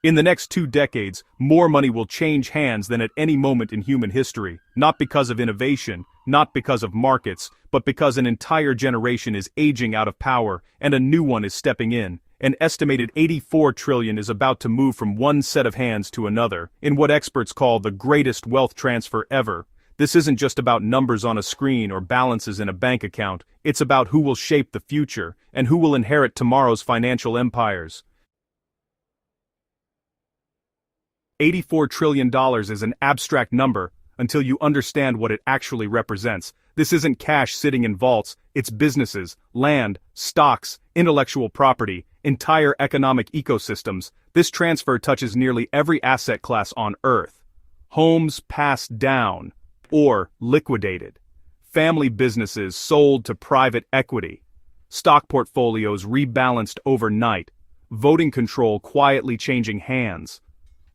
In the next 2 decades, more money will change hands than at any moment in human history, not because of innovation, not because of markets, but because an entire generation is aging out of power and a new one is stepping in. An estimated 84 trillion is about to move from one set of hands to another, in what experts call the greatest wealth transfer ever. This isn't just about numbers on a screen or balances in a bank account, it's about who will shape the future, and who will inherit tomorrow's financial empires. $84 trillion is an abstract number until you understand what it actually represents. This isn't cash sitting in vaults, it's businesses, land, stocks, intellectual property, entire economic ecosystems. This transfer touches nearly every asset class on Earth. Homes passed down or liquidated. Family businesses sold to private equity. Stock portfolios rebalanced overnight. Voting control quietly changing hands.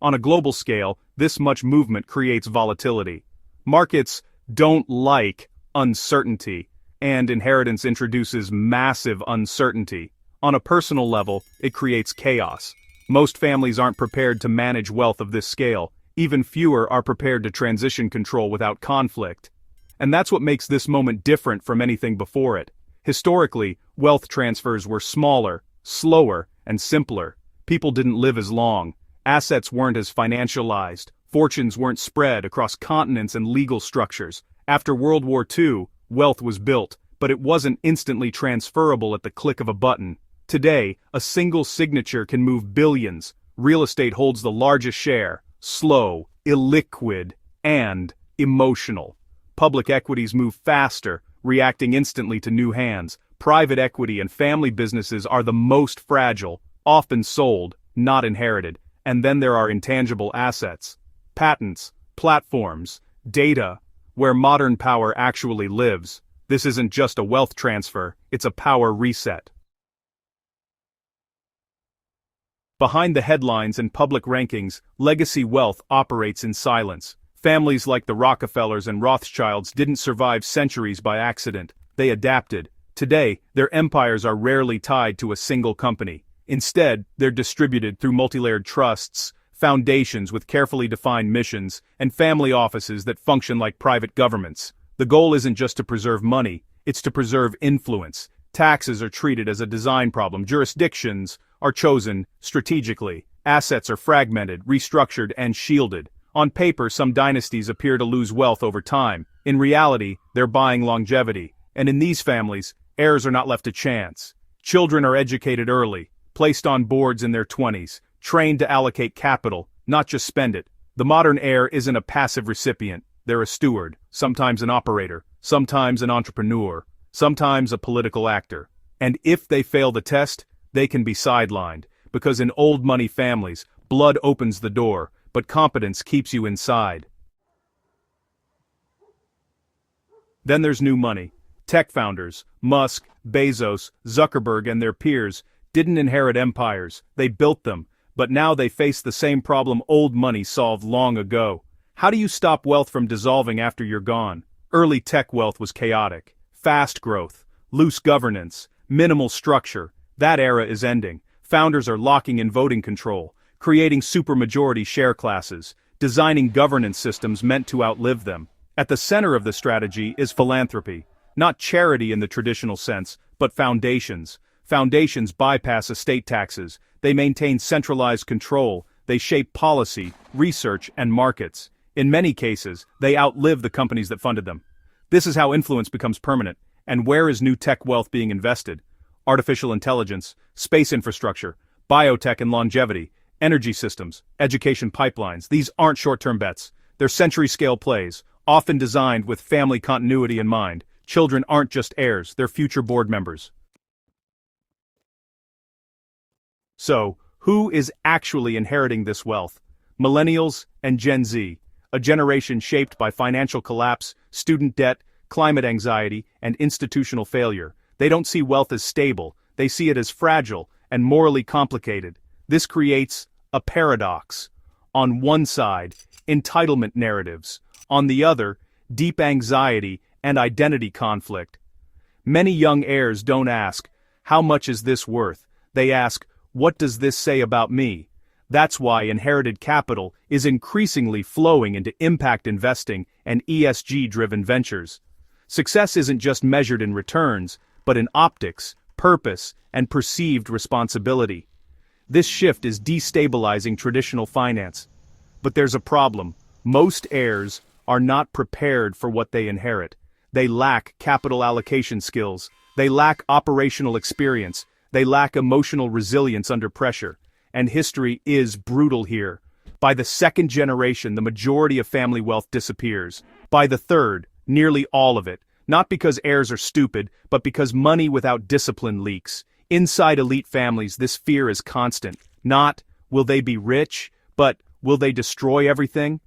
On a global scale, this much movement creates volatility. Markets don't like uncertainty, and inheritance introduces massive uncertainty. On a personal level, it creates chaos. Most families aren't prepared to manage wealth of this scale. Even fewer are prepared to transition control without conflict. And that's what makes this moment different from anything before it. Historically, wealth transfers were smaller, slower, and simpler. People didn't live as long. Assets weren't as financialized, fortunes weren't spread across continents and legal structures. After World War II, wealth was built, but it wasn't instantly transferable at the click of a button. Today, a single signature can move billions. Real estate holds the largest share, slow, illiquid, and emotional. Public equities move faster, reacting instantly to new hands. Private equity and family businesses are the most fragile, often sold, not inherited. And then there are intangible assets, patents, platforms, data, where modern power actually lives. This isn't just a wealth transfer, it's a power reset. Behind the headlines and public rankings, legacy wealth operates in silence. Families like the Rockefellers and Rothschilds didn't survive centuries by accident, they adapted. Today, their empires are rarely tied to a single company. Instead, they're distributed through multilayered trusts, foundations with carefully defined missions, and family offices that function like private governments. The goal isn't just to preserve money, it's to preserve influence. Taxes are treated as a design problem, jurisdictions are chosen strategically, assets are fragmented, restructured, and shielded. On paper, some dynasties appear to lose wealth over time. In reality, they're buying longevity. And in these families, heirs are not left to chance. Children are educated early, placed on boards in their 20s, trained to allocate capital, not just spend it. The modern heir isn't a passive recipient, they're a steward, sometimes an operator, sometimes an entrepreneur, sometimes a political actor. And if they fail the test, they can be sidelined, because in old money families, blood opens the door, but competence keeps you inside. Then there's new money. Tech founders, Musk, Bezos, Zuckerberg, and their peers didn't inherit empires, they built them, but now they face the same problem old money solved long ago. How do you stop wealth from dissolving after you're gone? Early tech wealth was chaotic. Fast growth, loose governance, minimal structure. That era is ending. Founders are locking in voting control, creating supermajority share classes, designing governance systems meant to outlive them. At the center of the strategy is philanthropy. Not charity in the traditional sense, but foundations. Foundations bypass estate taxes, they maintain centralized control, they shape policy, research, and markets. In many cases, they outlive the companies that funded them. This is how influence becomes permanent. And where is new tech wealth being invested? Artificial intelligence, space infrastructure, biotech and longevity, energy systems, education pipelines. These aren't short-term bets. They're century-scale plays, often designed with family continuity in mind. Children aren't just heirs, they're future board members. So, who is actually inheriting this wealth? Millennials and Gen Z, a generation shaped by financial collapse, student debt, climate anxiety, and institutional failure. They don't see wealth as stable, they see it as fragile and morally complicated. This creates a paradox. On one side, entitlement narratives. On the other, deep anxiety and identity conflict. Many young heirs don't ask, how much is this worth? They ask, what does this say about me? That's why inherited capital is increasingly flowing into impact investing and ESG-driven ventures. Success isn't just measured in returns, but in optics, purpose, and perceived responsibility. This shift is destabilizing traditional finance. But there's a problem. Most heirs are not prepared for what they inherit. They lack capital allocation skills. They lack operational experience. They lack emotional resilience under pressure. And history is brutal here. By the second generation, the majority of family wealth disappears. By the third, nearly all of it. Not because heirs are stupid, but because money without discipline leaks. Inside elite families, this fear is constant. Not, will they be rich, but, will they destroy everything?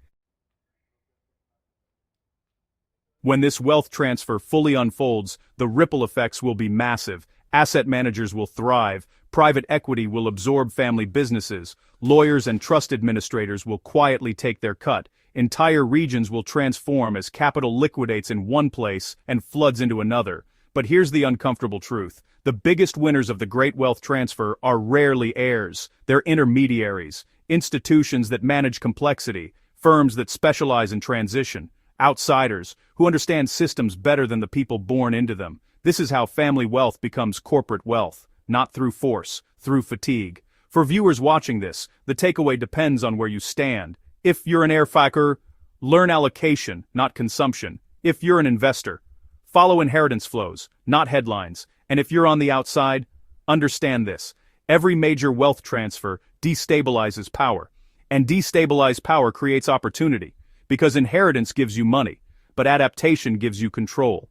When this wealth transfer fully unfolds, the ripple effects will be massive. Asset managers will thrive, private equity will absorb family businesses, lawyers and trust administrators will quietly take their cut, entire regions will transform as capital liquidates in one place and floods into another. But here's the uncomfortable truth. The biggest winners of the great wealth transfer are rarely heirs. They're intermediaries, institutions that manage complexity, firms that specialize in transition, outsiders who understand systems better than the people born into them. This is how family wealth becomes corporate wealth, not through force, through fatigue. For viewers watching this, the takeaway depends on where you stand. If you're an heir factor, learn allocation, not consumption. If you're an investor, follow inheritance flows, not headlines. And if you're on the outside, understand this. Every major wealth transfer destabilizes power. And destabilized power creates opportunity. Because inheritance gives you money, but adaptation gives you control.